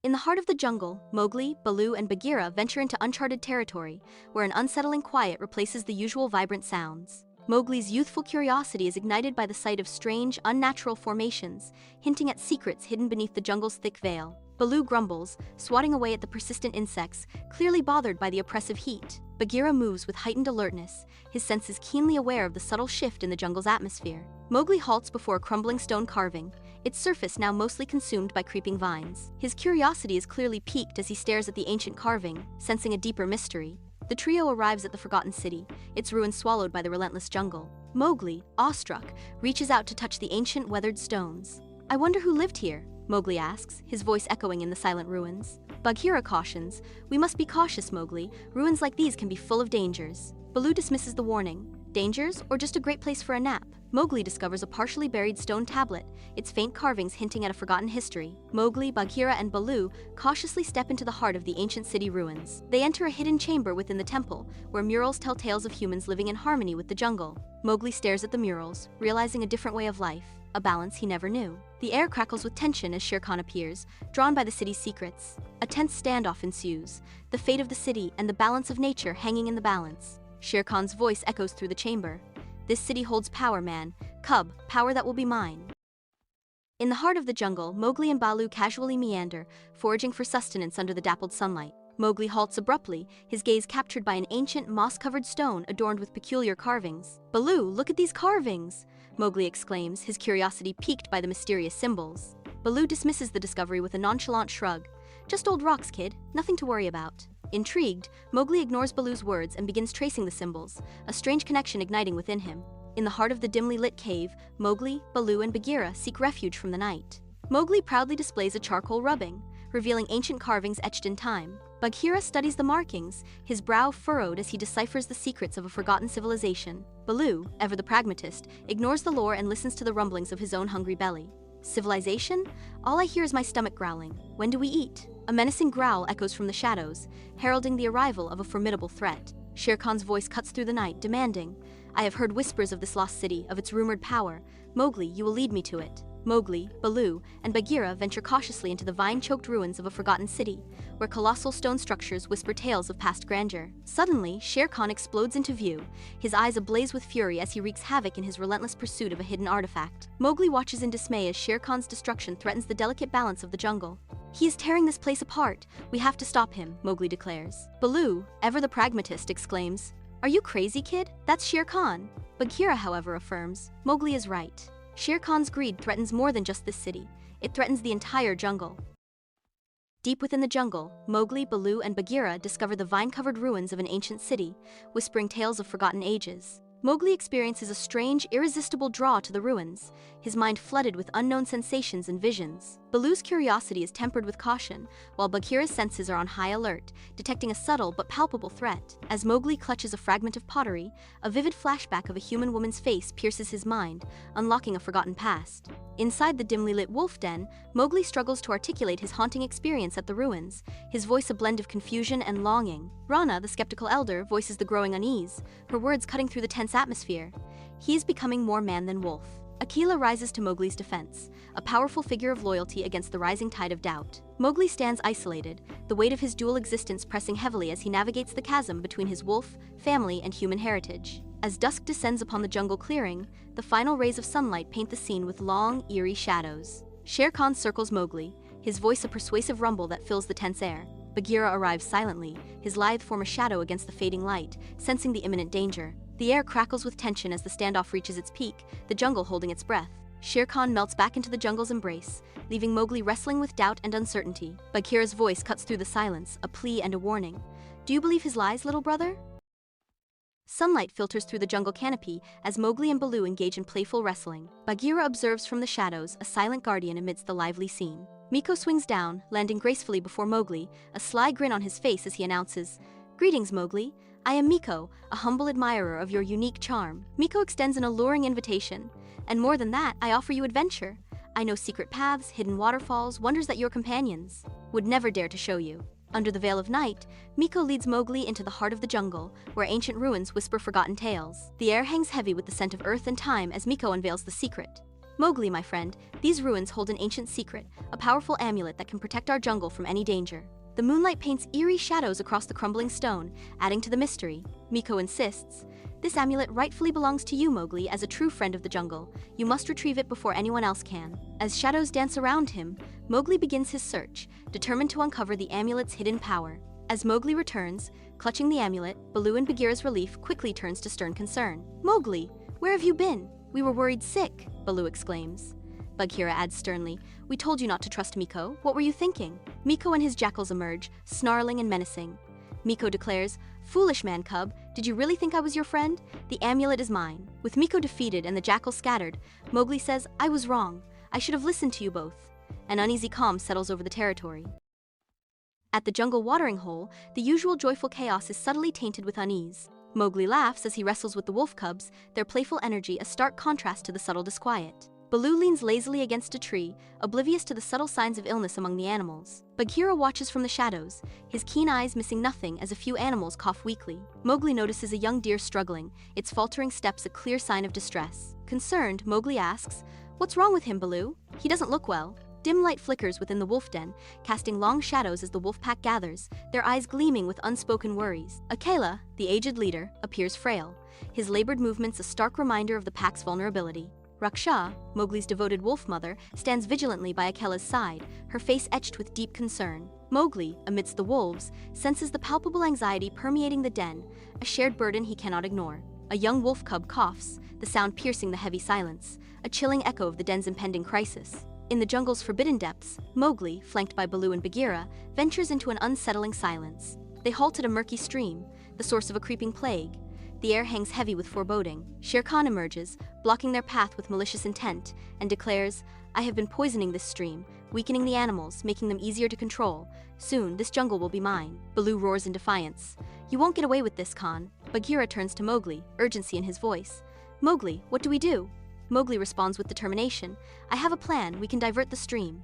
In the heart of the jungle, Mowgli, Baloo, and Bagheera venture into uncharted territory, where an unsettling quiet replaces the usual vibrant sounds. Mowgli's youthful curiosity is ignited by the sight of strange, unnatural formations, hinting at secrets hidden beneath the jungle's thick veil. Baloo grumbles, swatting away at the persistent insects, clearly bothered by the oppressive heat. Bagheera moves with heightened alertness, his senses keenly aware of the subtle shift in the jungle's atmosphere. Mowgli halts before a crumbling stone carving, its surface now mostly consumed by creeping vines. His curiosity is clearly piqued as he stares at the ancient carving, sensing a deeper mystery. The trio arrives at the forgotten city, its ruins swallowed by the relentless jungle. Mowgli, awestruck, reaches out to touch the ancient weathered stones. "I wonder who lived here?" Mowgli asks, his voice echoing in the silent ruins. Bagheera cautions, "We must be cautious, Mowgli. Ruins like these can be full of dangers." Baloo dismisses the warning. Dangers, or just a great place for a nap? Mowgli discovers a partially buried stone tablet, its faint carvings hinting at a forgotten history. Mowgli, Bagheera, and Baloo cautiously step into the heart of the ancient city ruins. They enter a hidden chamber within the temple, where murals tell tales of humans living in harmony with the jungle. Mowgli stares at the murals, realizing a different way of life, a balance he never knew. The air crackles with tension as Shere Khan appears, drawn by the city's secrets. A tense standoff ensues, the fate of the city and the balance of nature hanging in the balance. Shere Khan's voice echoes through the chamber. "This city holds power, man. Cub, power that will be mine." In the heart of the jungle, Mowgli and Baloo casually meander, foraging for sustenance under the dappled sunlight. Mowgli halts abruptly, his gaze captured by an ancient, moss-covered stone adorned with peculiar carvings. "Baloo, look at these carvings!" Mowgli exclaims, his curiosity piqued by the mysterious symbols. Baloo dismisses the discovery with a nonchalant shrug. "Just old rocks, kid. Nothing to worry about." Intrigued, Mowgli ignores Baloo's words and begins tracing the symbols, a strange connection igniting within him. In the heart of the dimly lit cave, Mowgli, Baloo, and Bagheera seek refuge from the night. Mowgli proudly displays a charcoal rubbing, revealing ancient carvings etched in time. Bagheera studies the markings, his brow furrowed as he deciphers the secrets of a forgotten civilization. Baloo, ever the pragmatist, ignores the lore and listens to the rumblings of his own hungry belly. "Civilization? All I hear is my stomach growling. When do we eat?" A menacing growl echoes from the shadows, heralding the arrival of a formidable threat. Shere Khan's voice cuts through the night, demanding, "I have heard whispers of this lost city, of its rumored power. Mowgli, you will lead me to it." Mowgli, Baloo, and Bagheera venture cautiously into the vine-choked ruins of a forgotten city, where colossal stone structures whisper tales of past grandeur. Suddenly, Shere Khan explodes into view, his eyes ablaze with fury as he wreaks havoc in his relentless pursuit of a hidden artifact. Mowgli watches in dismay as Shere Khan's destruction threatens the delicate balance of the jungle. "He is tearing this place apart. We have to stop him," Mowgli declares. Baloo, ever the pragmatist, exclaims, "Are you crazy, kid? That's Shere Khan." Bagheera, however, affirms, "Mowgli is right. Shere Khan's greed threatens more than just this city. It threatens the entire jungle." Deep within the jungle, Mowgli, Baloo, and Bagheera discover the vine-covered ruins of an ancient city, whispering tales of forgotten ages. Mowgli experiences a strange, irresistible draw to the ruins, his mind flooded with unknown sensations and visions. Baloo's curiosity is tempered with caution, while Bagheera's senses are on high alert, detecting a subtle but palpable threat. As Mowgli clutches a fragment of pottery, a vivid flashback of a human woman's face pierces his mind, unlocking a forgotten past. Inside the dimly lit wolf den, Mowgli struggles to articulate his haunting experience at the ruins, his voice a blend of confusion and longing. Rana, the skeptical elder, voices the growing unease, her words cutting through the tense atmosphere. He is becoming more man than wolf. Akela rises to Mowgli's defense, a powerful figure of loyalty against the rising tide of doubt. Mowgli stands isolated, the weight of his dual existence pressing heavily as he navigates the chasm between his wolf, family, and human heritage. As dusk descends upon the jungle clearing, the final rays of sunlight paint the scene with long, eerie shadows. Shere Khan circles Mowgli, his voice a persuasive rumble that fills the tense air. Bagheera arrives silently, his lithe form a shadow against the fading light, sensing the imminent danger. The air crackles with tension as the standoff reaches its peak, the jungle holding its breath. Shere Khan melts back into the jungle's embrace, leaving Mowgli wrestling with doubt and uncertainty. Bagheera's voice cuts through the silence, a plea and a warning. "Do you believe his lies, little brother?" Sunlight filters through the jungle canopy as Mowgli and Baloo engage in playful wrestling. Bagheera observes from the shadows, a silent guardian amidst the lively scene. Meeko swings down, landing gracefully before Mowgli, a sly grin on his face as he announces, "Greetings, Mowgli. I am Meeko, a humble admirer of your unique charm." Meeko extends an alluring invitation. "And more than that, I offer you adventure. I know secret paths, hidden waterfalls, wonders that your companions would never dare to show you." Under the veil of night, Meeko leads Mowgli into the heart of the jungle, where ancient ruins whisper forgotten tales. The air hangs heavy with the scent of earth and time as Meeko unveils the secret. Mowgli, my friend, these ruins hold an ancient secret, a powerful amulet that can protect our jungle from any danger. The moonlight paints eerie shadows across the crumbling stone, adding to the mystery. Miko insists. This amulet rightfully belongs to you, Mowgli, as a true friend of the jungle. You must retrieve it before anyone else can. As shadows dance around him, Mowgli begins his search, determined to uncover the amulet's hidden power. As Mowgli returns, clutching the amulet, Baloo and Bagheera's relief quickly turns to stern concern. Mowgli, where have you been? We were worried sick, Baloo exclaims. Bagheera adds sternly, we told you not to trust Miko. What were you thinking? Miko and his jackals emerge, snarling and menacing. Miko declares, foolish man cub, did you really think I was your friend? The amulet is mine. With Miko defeated and the jackals scattered, Mowgli says, I was wrong. I should have listened to you both. An uneasy calm settles over the territory. At the jungle watering hole, the usual joyful chaos is subtly tainted with unease. Mowgli laughs as he wrestles with the wolf cubs, their playful energy a stark contrast to the subtle disquiet. Baloo leans lazily against a tree, oblivious to the subtle signs of illness among the animals. Bagheera watches from the shadows, his keen eyes missing nothing as a few animals cough weakly. Mowgli notices a young deer struggling, its faltering steps a clear sign of distress. Concerned, Mowgli asks, what's wrong with him, Baloo? He doesn't look well. Dim light flickers within the wolf den, casting long shadows as the wolf pack gathers, their eyes gleaming with unspoken worries. Akela, the aged leader, appears frail, his labored movements a stark reminder of the pack's vulnerability. Raksha, Mowgli's devoted wolf mother, stands vigilantly by Akela's side, her face etched with deep concern. Mowgli, amidst the wolves, senses the palpable anxiety permeating the den, a shared burden he cannot ignore. A young wolf cub coughs, the sound piercing the heavy silence, a chilling echo of the den's impending crisis. In the jungle's forbidden depths, Mowgli, flanked by Baloo and Bagheera, ventures into an unsettling silence. They halt at a murky stream, the source of a creeping plague. The air hangs heavy with foreboding. Shere Khan emerges, blocking their path with malicious intent, and declares, I have been poisoning this stream, weakening the animals, making them easier to control. Soon, this jungle will be mine. Baloo roars in defiance. You won't get away with this, Khan. Bagheera turns to Mowgli, urgency in his voice. Mowgli, what do we do? Mowgli responds with determination. I have a plan, we can divert the stream.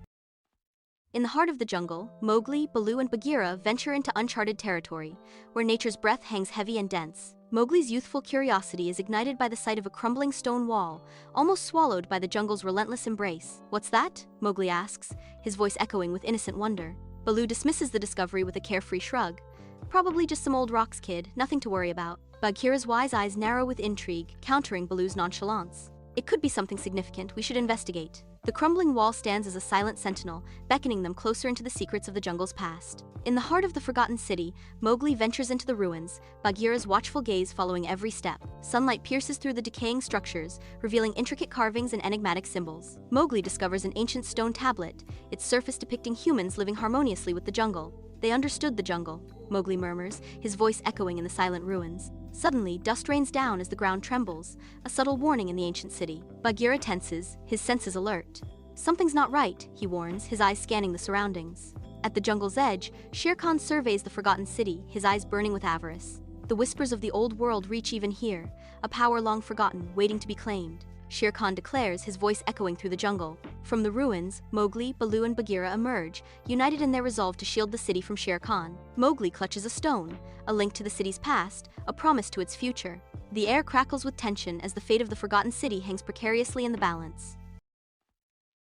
In the heart of the jungle, Mowgli, Baloo and Bagheera venture into uncharted territory, where nature's breath hangs heavy and dense. Mowgli's youthful curiosity is ignited by the sight of a crumbling stone wall, almost swallowed by the jungle's relentless embrace. What's that? Mowgli asks, his voice echoing with innocent wonder. Baloo dismisses the discovery with a carefree shrug. Probably just some old rocks, kid, nothing to worry about. Bagheera's wise eyes narrow with intrigue, countering Baloo's nonchalance. It could be something significant, we should investigate. The crumbling wall stands as a silent sentinel, beckoning them closer into the secrets of the jungle's past. In the heart of the forgotten city, Mowgli ventures into the ruins, Bagheera's watchful gaze following every step. Sunlight pierces through the decaying structures, revealing intricate carvings and enigmatic symbols. Mowgli discovers an ancient stone tablet, its surface depicting humans living harmoniously with the jungle. They understood the jungle, Mowgli murmurs, his voice echoing in the silent ruins. Suddenly, dust rains down as the ground trembles, a subtle warning in the ancient city. Bagheera tenses, his senses alert. Something's not right, he warns, his eyes scanning the surroundings. At the jungle's edge, Shere Khan surveys the forgotten city, his eyes burning with avarice. The whispers of the old world reach even here, a power long forgotten, waiting to be claimed. Shere Khan declares, his voice echoing through the jungle. From the ruins, Mowgli, Baloo and Bagheera emerge, united in their resolve to shield the city from Shere Khan. Mowgli clutches a stone, a link to the city's past, a promise to its future. The air crackles with tension as the fate of the forgotten city hangs precariously in the balance.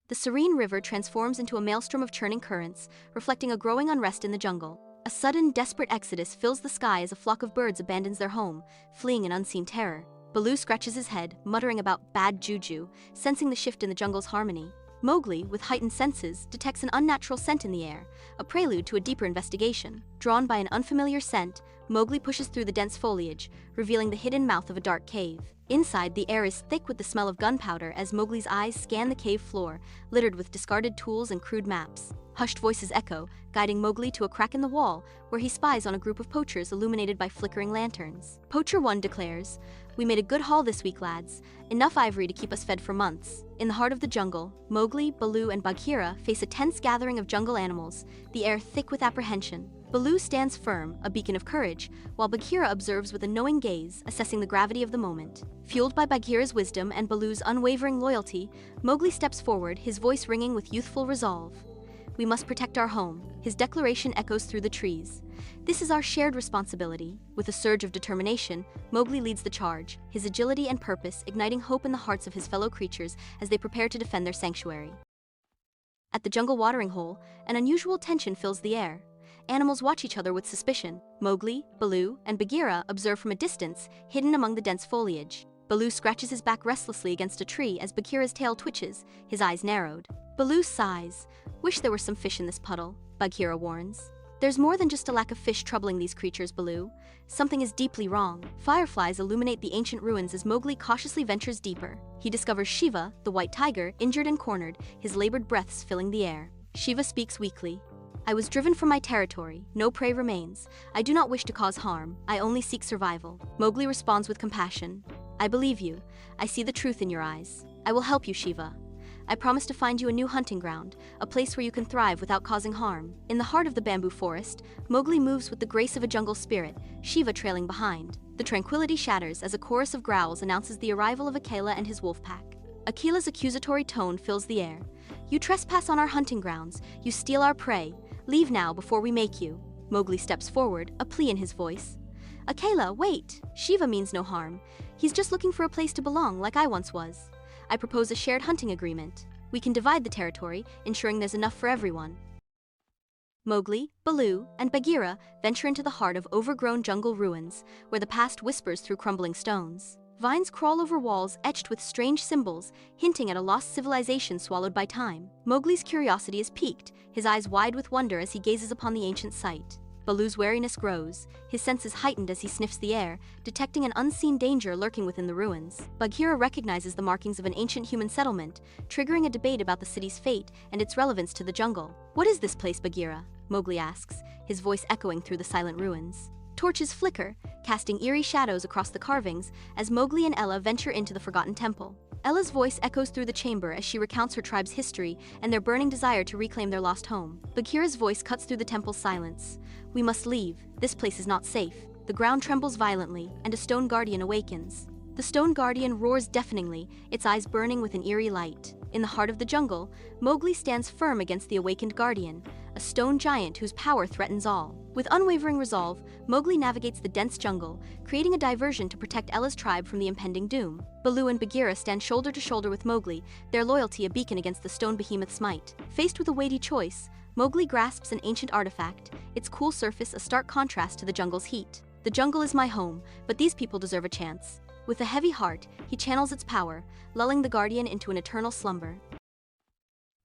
The serene river transforms into a maelstrom of churning currents, reflecting a growing unrest in the jungle. A sudden, desperate exodus fills the sky as a flock of birds abandons their home, fleeing in unseen terror. Baloo scratches his head, muttering about bad juju, sensing the shift in the jungle's harmony. Mowgli, with heightened senses, detects an unnatural scent in the air, a prelude to a deeper investigation. Drawn by an unfamiliar scent, Mowgli pushes through the dense foliage, revealing the hidden mouth of a dark cave. Inside, the air is thick with the smell of gunpowder as Mowgli's eyes scan the cave floor, littered with discarded tools and crude maps. Hushed voices echo, guiding Mowgli to a crack in the wall, where he spies on a group of poachers illuminated by flickering lanterns. Poacher 1 declares, "We made a good haul this week, lads. Enough ivory to keep us fed for months." In the heart of the jungle, Mowgli, Baloo, and Bagheera face a tense gathering of jungle animals, the air thick with apprehension. Baloo stands firm, a beacon of courage, while Bagheera observes with a knowing gaze, assessing the gravity of the moment. Fueled by Bagheera's wisdom and Baloo's unwavering loyalty, Mowgli steps forward, his voice ringing with youthful resolve. "We must protect our home." His declaration echoes through the trees. This is our shared responsibility. With a surge of determination, Mowgli leads the charge, his agility and purpose igniting hope in the hearts of his fellow creatures as they prepare to defend their sanctuary. At the jungle watering hole, an unusual tension fills the air. Animals watch each other with suspicion. Mowgli, Baloo, and Bagheera observe from a distance, hidden among the dense foliage. Baloo scratches his back restlessly against a tree as Bagheera's tail twitches, his eyes narrowed. Baloo sighs. Wish there were some fish in this puddle, Bagheera warns. There's more than just a lack of fish troubling these creatures, Baloo. Something is deeply wrong. Fireflies illuminate the ancient ruins as Mowgli cautiously ventures deeper. He discovers Shiva, the white tiger, injured and cornered, his labored breaths filling the air. Shiva speaks weakly. I was driven from my territory. No prey remains. I do not wish to cause harm. I only seek survival. Mowgli responds with compassion. I believe you. I see the truth in your eyes. I will help you, Shiva. I promise to find you a new hunting ground, a place where you can thrive without causing harm. In the heart of the bamboo forest, Mowgli moves with the grace of a jungle spirit, Shiva trailing behind. The tranquility shatters as a chorus of growls announces the arrival of Akela and his wolf pack. Akila's accusatory tone fills the air. You trespass on our hunting grounds. You steal our prey. Leave now before we make you. Mowgli steps forward, a plea in his voice. Akela, wait. Shiva means no harm. He's just looking for a place to belong like I once was. I propose a shared hunting agreement. We can divide the territory, ensuring there's enough for everyone. Mowgli, Baloo, and Bagheera venture into the heart of overgrown jungle ruins, where the past whispers through crumbling stones. Vines crawl over walls etched with strange symbols, hinting at a lost civilization swallowed by time. Mowgli's curiosity is piqued, his eyes wide with wonder as he gazes upon the ancient site. Baloo's wariness grows, his senses heightened as he sniffs the air, detecting an unseen danger lurking within the ruins. Bagheera recognizes the markings of an ancient human settlement, triggering a debate about the city's fate and its relevance to the jungle. What is this place, Bagheera? Mowgli asks, his voice echoing through the silent ruins. Torches flicker, casting eerie shadows across the carvings as Mowgli and Ella venture into the forgotten temple. Ella's voice echoes through the chamber as she recounts her tribe's history and their burning desire to reclaim their lost home. Bagheera's voice cuts through the temple's silence. We must leave. This place is not safe. The ground trembles violently, and a stone guardian awakens. The stone guardian roars deafeningly, its eyes burning with an eerie light. In the heart of the jungle, Mowgli stands firm against the awakened guardian, a stone giant whose power threatens all. With unwavering resolve, Mowgli navigates the dense jungle, creating a diversion to protect Ella's tribe from the impending doom. Baloo and Bagheera stand shoulder to shoulder with Mowgli, their loyalty a beacon against the stone behemoth's might. Faced with a weighty choice, Mowgli grasps an ancient artifact, its cool surface a stark contrast to the jungle's heat. The jungle is my home, but these people deserve a chance. With a heavy heart, he channels its power, lulling the guardian into an eternal slumber.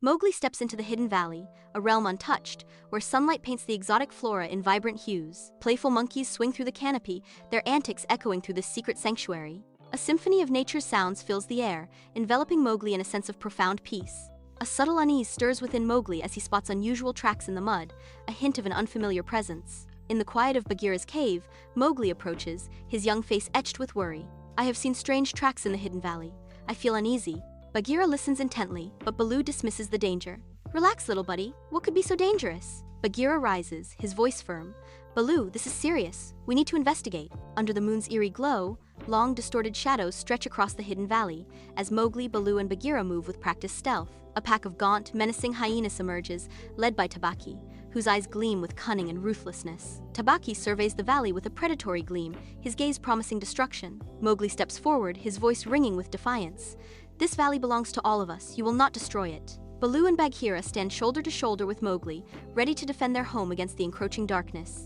Mowgli steps into the hidden valley, a realm untouched, where sunlight paints the exotic flora in vibrant hues. Playful monkeys swing through the canopy, their antics echoing through this secret sanctuary. A symphony of nature's sounds fills the air, enveloping Mowgli in a sense of profound peace. A subtle unease stirs within Mowgli as he spots unusual tracks in the mud, a hint of an unfamiliar presence. In the quiet of Bagheera's cave, Mowgli approaches, his young face etched with worry. I have seen strange tracks in the hidden valley. I feel uneasy. Bagheera listens intently, but Baloo dismisses the danger. Relax, little buddy. What could be so dangerous? Bagheera rises, his voice firm. Baloo, this is serious. We need to investigate. Under the moon's eerie glow, long, distorted shadows stretch across the hidden valley, as Mowgli, Baloo, and Bagheera move with practiced stealth. A pack of gaunt, menacing hyenas emerges, led by Tabaki, whose eyes gleam with cunning and ruthlessness. Tabaki surveys the valley with a predatory gleam, his gaze promising destruction. Mowgli steps forward, his voice ringing with defiance. This valley belongs to all of us. You will not destroy it. Baloo and Bagheera stand shoulder to shoulder with Mowgli, ready to defend their home against the encroaching darkness.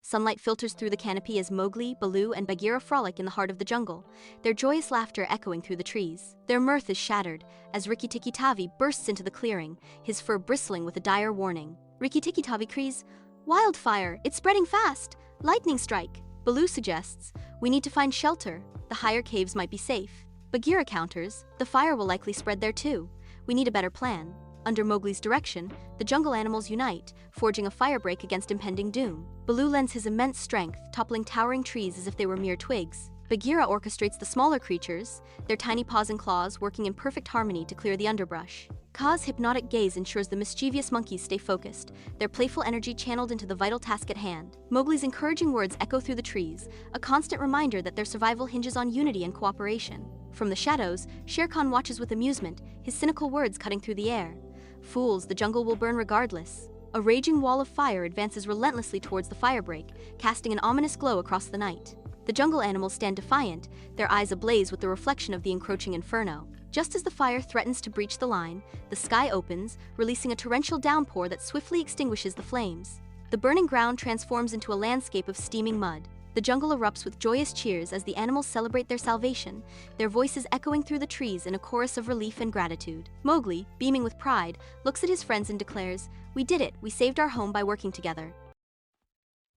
Sunlight filters through the canopy as Mowgli, Baloo, and Bagheera frolic in the heart of the jungle, their joyous laughter echoing through the trees. Their mirth is shattered as Rikki-Tikki-Tavi bursts into the clearing, his fur bristling with a dire warning. Rikki-Tikki-Tavi cries, "Wildfire! It's spreading fast! Lightning strike!" Baloo suggests, "We need to find shelter. The higher caves might be safe." Bagheera counters, "The fire will likely spread there too. We need a better plan." Under Mowgli's direction, the jungle animals unite, forging a firebreak against impending doom. Baloo lends his immense strength, toppling towering trees as if they were mere twigs. Bagheera orchestrates the smaller creatures, their tiny paws and claws working in perfect harmony to clear the underbrush. Kaa's hypnotic gaze ensures the mischievous monkeys stay focused, their playful energy channeled into the vital task at hand. Mowgli's encouraging words echo through the trees, a constant reminder that their survival hinges on unity and cooperation. From the shadows, Shere Khan watches with amusement, his cynical words cutting through the air. "Fools, the jungle will burn regardless." A raging wall of fire advances relentlessly towards the firebreak, casting an ominous glow across the night. The jungle animals stand defiant, their eyes ablaze with the reflection of the encroaching inferno. Just as the fire threatens to breach the line, the sky opens, releasing a torrential downpour that swiftly extinguishes the flames. The burning ground transforms into a landscape of steaming mud. The jungle erupts with joyous cheers as the animals celebrate their salvation, their voices echoing through the trees in a chorus of relief and gratitude. Mowgli, beaming with pride, looks at his friends and declares, "We did it, we saved our home by working together."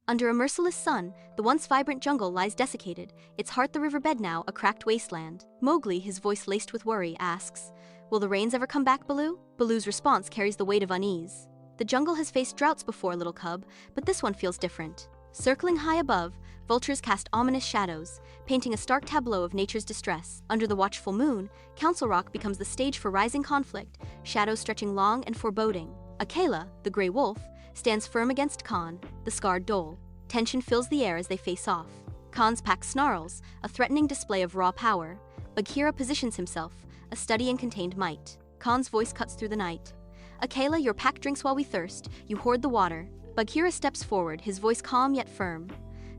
Under a merciless sun, the once vibrant jungle lies desiccated, its heart the riverbed now a cracked wasteland. Mowgli, his voice laced with worry, asks, "Will the rains ever come back, Baloo?" Baloo's response carries the weight of unease. "The jungle has faced droughts before, little cub, but this one feels different." Circling high above, vultures cast ominous shadows, painting a stark tableau of nature's distress. Under the watchful moon, Council Rock becomes the stage for rising conflict, shadows stretching long and foreboding. Akela, the gray wolf, stands firm against Khan, the scarred dhole. Tension fills the air as they face off. Khan's pack snarls, a threatening display of raw power. Bagheera positions himself, a study in contained might. Khan's voice cuts through the night. "Akela, your pack drinks while we thirst, you hoard the water." Bagheera steps forward, his voice calm yet firm.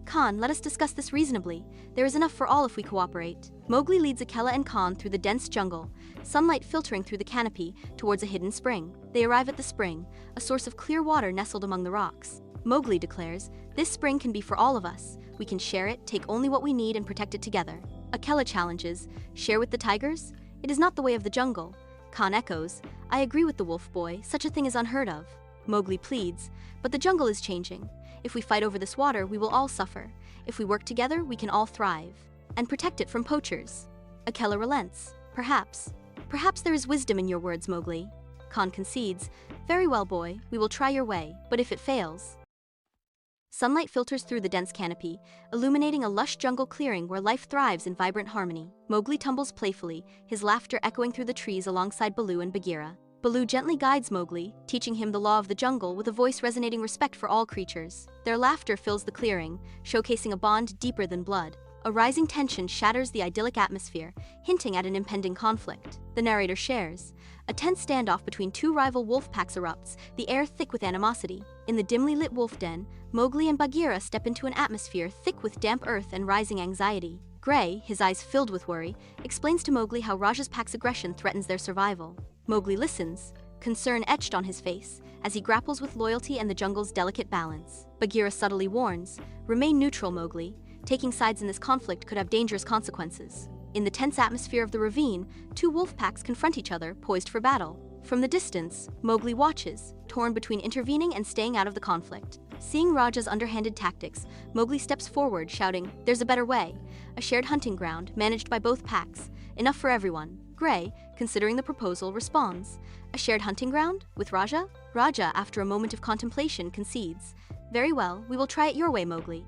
"Khan, let us discuss this reasonably. There is enough for all if we cooperate." Mowgli leads Akela and Khan through the dense jungle, sunlight filtering through the canopy towards a hidden spring. They arrive at the spring, a source of clear water nestled among the rocks. Mowgli declares, "This spring can be for all of us. We can share it, take only what we need, and protect it together." Akela challenges, "Share with the tigers? It is not the way of the jungle." Khan echoes, "I agree with the wolf boy, such a thing is unheard of." Mowgli pleads, "But the jungle is changing. If we fight over this water, we will all suffer. If we work together, we can all thrive. And protect it from poachers." Akela relents. Perhaps there is wisdom in your words, Mowgli." Khan concedes, "Very well, boy, we will try your way, but if it fails..." Sunlight filters through the dense canopy, illuminating a lush jungle clearing where life thrives in vibrant harmony. Mowgli tumbles playfully, his laughter echoing through the trees alongside Baloo and Bagheera. Baloo gently guides Mowgli, teaching him the law of the jungle with a voice resonating respect for all creatures. Their laughter fills the clearing, showcasing a bond deeper than blood. A rising tension shatters the idyllic atmosphere, hinting at an impending conflict. The narrator shares, "A tense standoff between two rival wolf packs erupts, the air thick with animosity. In the dimly lit wolf den, Mowgli and Bagheera step into an atmosphere thick with damp earth and rising anxiety. Gray, his eyes filled with worry, explains to Mowgli how Raja's pack's aggression threatens their survival. Mowgli listens, concern etched on his face, as he grapples with loyalty and the jungle's delicate balance. Bagheera subtly warns, "Remain neutral, Mowgli. Taking sides in this conflict could have dangerous consequences." In the tense atmosphere of the ravine, two wolf packs confront each other, poised for battle. From the distance, Mowgli watches, torn between intervening and staying out of the conflict. Seeing Raja's underhanded tactics, Mowgli steps forward, shouting, "There's a better way. A shared hunting ground, managed by both packs. Enough for everyone." Gray, considering the proposal, responds, "A shared hunting ground? With Raja?" Raja, after a moment of contemplation, concedes, "Very well, we will try it your way, Mowgli."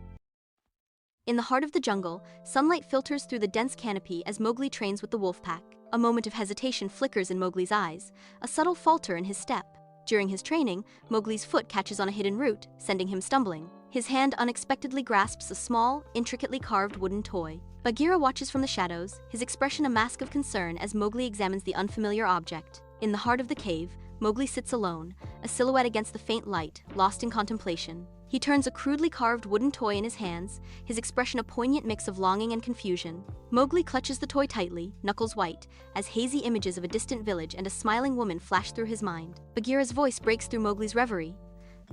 In the heart of the jungle, sunlight filters through the dense canopy as Mowgli trains with the wolf pack. A moment of hesitation flickers in Mowgli's eyes, a subtle falter in his step. During his training, Mowgli's foot catches on a hidden root, sending him stumbling. His hand unexpectedly grasps a small, intricately carved wooden toy. Bagheera watches from the shadows, his expression a mask of concern as Mowgli examines the unfamiliar object. In the heart of the cave, Mowgli sits alone, a silhouette against the faint light, lost in contemplation. He turns a crudely carved wooden toy in his hands, his expression a poignant mix of longing and confusion. Mowgli clutches the toy tightly, knuckles white, as hazy images of a distant village and a smiling woman flash through his mind. Bagheera's voice breaks through Mowgli's reverie.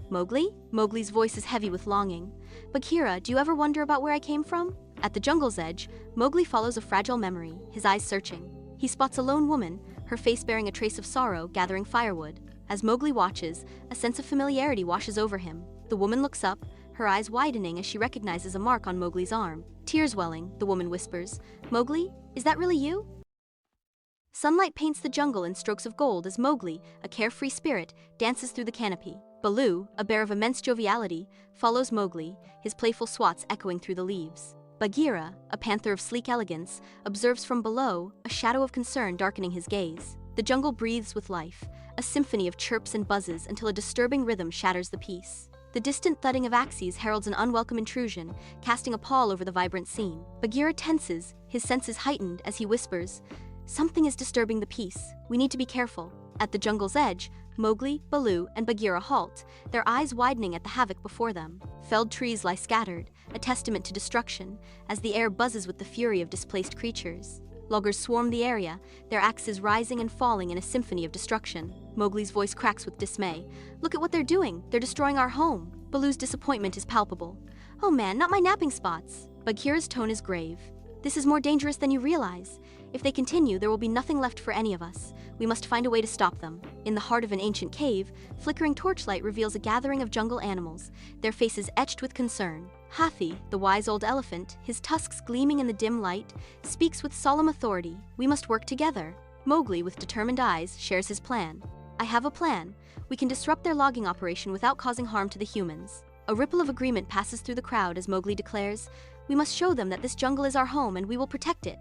"Mowgli?" Mowgli's voice is heavy with longing. "Bagheera, do you ever wonder about where I came from?" At the jungle's edge, Mowgli follows a fragile memory, his eyes searching. He spots a lone woman, her face bearing a trace of sorrow, gathering firewood. As Mowgli watches, a sense of familiarity washes over him. The woman looks up, her eyes widening as she recognizes a mark on Mowgli's arm. Tears welling, the woman whispers, "Mowgli, is that really you?" Sunlight paints the jungle in strokes of gold as Mowgli, a carefree spirit, dances through the canopy. Baloo, a bear of immense joviality, follows Mowgli, his playful swats echoing through the leaves. Bagheera, a panther of sleek elegance, observes from below, a shadow of concern darkening his gaze. The jungle breathes with life, a symphony of chirps and buzzes until a disturbing rhythm shatters the peace. The distant thudding of axes heralds an unwelcome intrusion, casting a pall over the vibrant scene. Bagheera tenses, his senses heightened as he whispers, "Something is disturbing the peace. We need to be careful." At the jungle's edge, Mowgli, Baloo, and Bagheera halt, their eyes widening at the havoc before them. Felled trees lie scattered, a testament to destruction, as the air buzzes with the fury of displaced creatures. Loggers swarm the area, their axes rising and falling in a symphony of destruction. Mowgli's voice cracks with dismay. "Look at what they're doing! They're destroying our home!" Baloo's disappointment is palpable. "Oh man, not my napping spots!" Bagheera's tone is grave. "This is more dangerous than you realize. If they continue, there will be nothing left for any of us. We must find a way to stop them." In the heart of an ancient cave, flickering torchlight reveals a gathering of jungle animals, their faces etched with concern. Hathi, the wise old elephant, his tusks gleaming in the dim light, speaks with solemn authority. "We must work together." Mowgli, with determined eyes, shares his plan. "I have a plan. We can disrupt their logging operation without causing harm to the humans." A ripple of agreement passes through the crowd as Mowgli declares, "We must show them that this jungle is our home and we will protect it."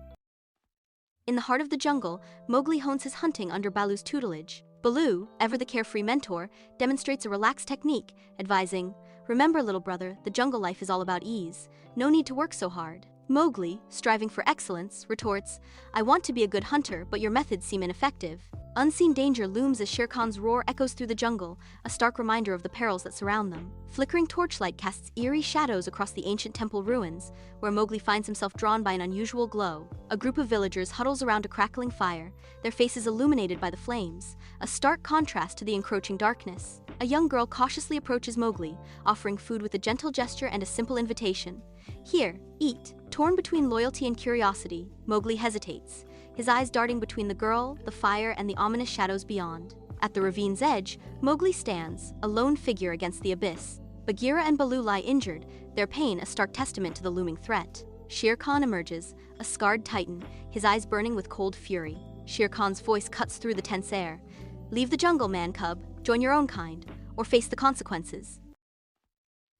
In the heart of the jungle, Mowgli hones his hunting under Baloo's tutelage. Baloo, ever the carefree mentor, demonstrates a relaxed technique, advising, "Remember, little brother, the jungle life is all about ease. No need to work so hard." Mowgli, striving for excellence, retorts, "I want to be a good hunter, but your methods seem ineffective." Unseen danger looms as Shere Khan's roar echoes through the jungle, a stark reminder of the perils that surround them. Flickering torchlight casts eerie shadows across the ancient temple ruins, where Mowgli finds himself drawn by an unusual glow. A group of villagers huddles around a crackling fire, their faces illuminated by the flames, a stark contrast to the encroaching darkness. A young girl cautiously approaches Mowgli, offering food with a gentle gesture and a simple invitation. "Here, eat." Torn between loyalty and curiosity, Mowgli hesitates, his eyes darting between the girl, the fire, and the ominous shadows beyond. At the ravine's edge, Mowgli stands, a lone figure against the abyss. Bagheera and Baloo lie injured, their pain a stark testament to the looming threat. Shere Khan emerges, a scarred titan, his eyes burning with cold fury. Shere Khan's voice cuts through the tense air. "Leave the jungle, man-cub, join your own kind, or face the consequences."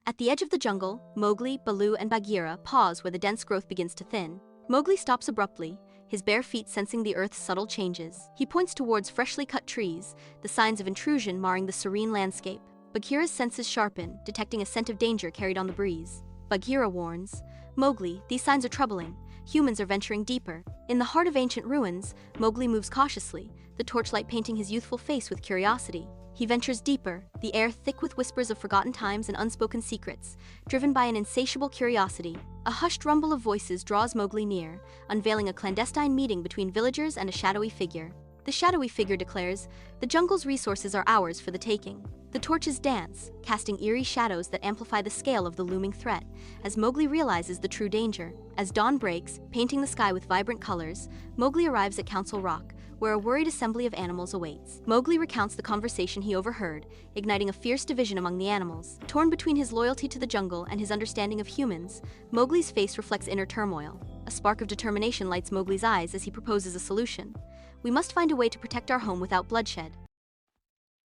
At the edge of the jungle, Mowgli, Baloo, and Bagheera pause where the dense growth begins to thin. Mowgli stops abruptly, his bare feet sensing the earth's subtle changes. He points towards freshly cut trees, the signs of intrusion marring the serene landscape. Bagheera's senses sharpen, detecting a scent of danger carried on the breeze. Bagheera warns, "Mowgli, these signs are troubling. Humans are venturing deeper." In the heart of ancient ruins, Mowgli moves cautiously, the torchlight painting his youthful face with curiosity. He ventures deeper, the air thick with whispers of forgotten times and unspoken secrets, driven by an insatiable curiosity. A hushed rumble of voices draws Mowgli near, unveiling a clandestine meeting between villagers and a shadowy figure. The shadowy figure declares, "The jungle's resources are ours for the taking." The torches dance, casting eerie shadows that amplify the scale of the looming threat, as Mowgli realizes the true danger. As dawn breaks, painting the sky with vibrant colors, Mowgli arrives at Council Rock, where a worried assembly of animals awaits. Mowgli recounts the conversation he overheard, igniting a fierce division among the animals. Torn between his loyalty to the jungle and his understanding of humans, Mowgli's face reflects inner turmoil. A spark of determination lights Mowgli's eyes as he proposes a solution. "We must find a way to protect our home without bloodshed."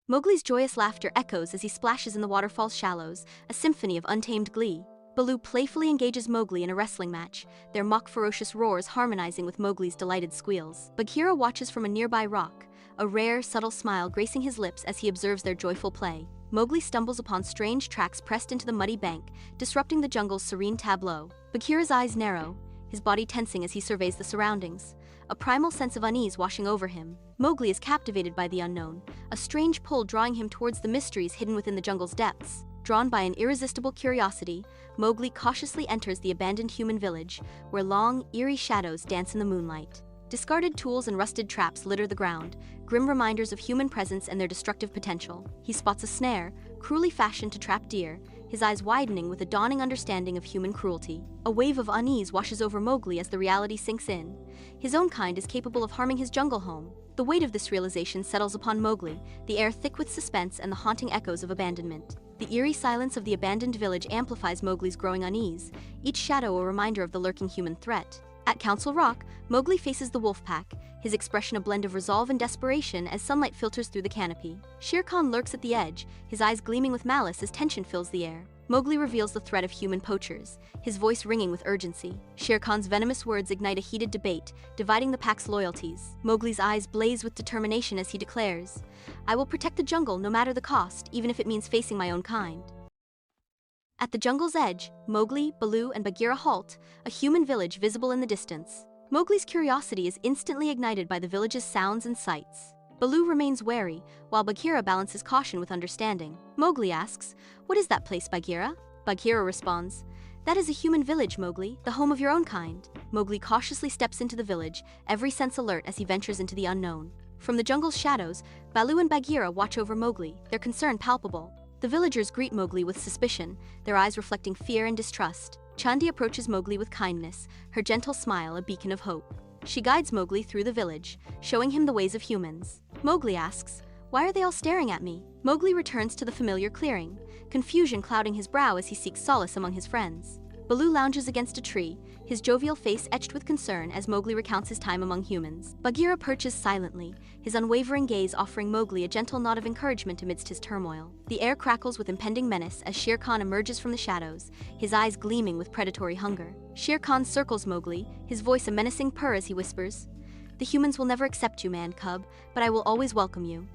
Mowgli's joyous laughter echoes as he splashes in the waterfall's shallows, a symphony of untamed glee. Baloo playfully engages Mowgli in a wrestling match, their mock-ferocious roars harmonizing with Mowgli's delighted squeals. Bagheera watches from a nearby rock, a rare, subtle smile gracing his lips as he observes their joyful play. Mowgli stumbles upon strange tracks pressed into the muddy bank, disrupting the jungle's serene tableau. Bagheera's eyes narrow, his body tensing as he surveys the surroundings, a primal sense of unease washing over him. Mowgli is captivated by the unknown, a strange pull drawing him towards the mysteries hidden within the jungle's depths. Drawn by an irresistible curiosity, Mowgli cautiously enters the abandoned human village, where long, eerie shadows dance in the moonlight. Discarded tools and rusted traps litter the ground, grim reminders of human presence and their destructive potential. He spots a snare, cruelly fashioned to trap deer, his eyes widening with a dawning understanding of human cruelty. A wave of unease washes over Mowgli as the reality sinks in. His own kind is capable of harming his jungle home. The weight of this realization settles upon Mowgli, the air thick with suspense and the haunting echoes of abandonment. The eerie silence of the abandoned village amplifies Mowgli's growing unease, each shadow a reminder of the lurking human threat. At Council Rock, Mowgli faces the wolf pack, his expression a blend of resolve and desperation as sunlight filters through the canopy. Shere Khan lurks at the edge, his eyes gleaming with malice as tension fills the air. Mowgli reveals the threat of human poachers, his voice ringing with urgency. Shere Khan's venomous words ignite a heated debate, dividing the pack's loyalties. Mowgli's eyes blaze with determination as he declares, "I will protect the jungle no matter the cost, even if it means facing my own kind." At the jungle's edge, Mowgli, Baloo, and Bagheera halt, a human village visible in the distance. Mowgli's curiosity is instantly ignited by the village's sounds and sights. Baloo remains wary, while Bagheera balances caution with understanding. Mowgli asks, "What is that place, Bagheera?" Bagheera responds, "That is a human village, Mowgli, the home of your own kind." Mowgli cautiously steps into the village, every sense alert as he ventures into the unknown. From the jungle's shadows, Baloo and Bagheera watch over Mowgli, their concern palpable. The villagers greet Mowgli with suspicion, their eyes reflecting fear and distrust. Chandi approaches Mowgli with kindness, her gentle smile a beacon of hope. She guides Mowgli through the village, showing him the ways of humans. Mowgli asks, "Why are they all staring at me?" Mowgli returns to the familiar clearing, confusion clouding his brow as he seeks solace among his friends. Baloo lounges against a tree, his jovial face etched with concern as Mowgli recounts his time among humans. Bagheera perches silently, his unwavering gaze offering Mowgli a gentle nod of encouragement amidst his turmoil. The air crackles with impending menace as Shere Khan emerges from the shadows, his eyes gleaming with predatory hunger. Shere Khan circles Mowgli, his voice a menacing purr as he whispers, "The humans will never accept you, man cub, but I will always welcome you."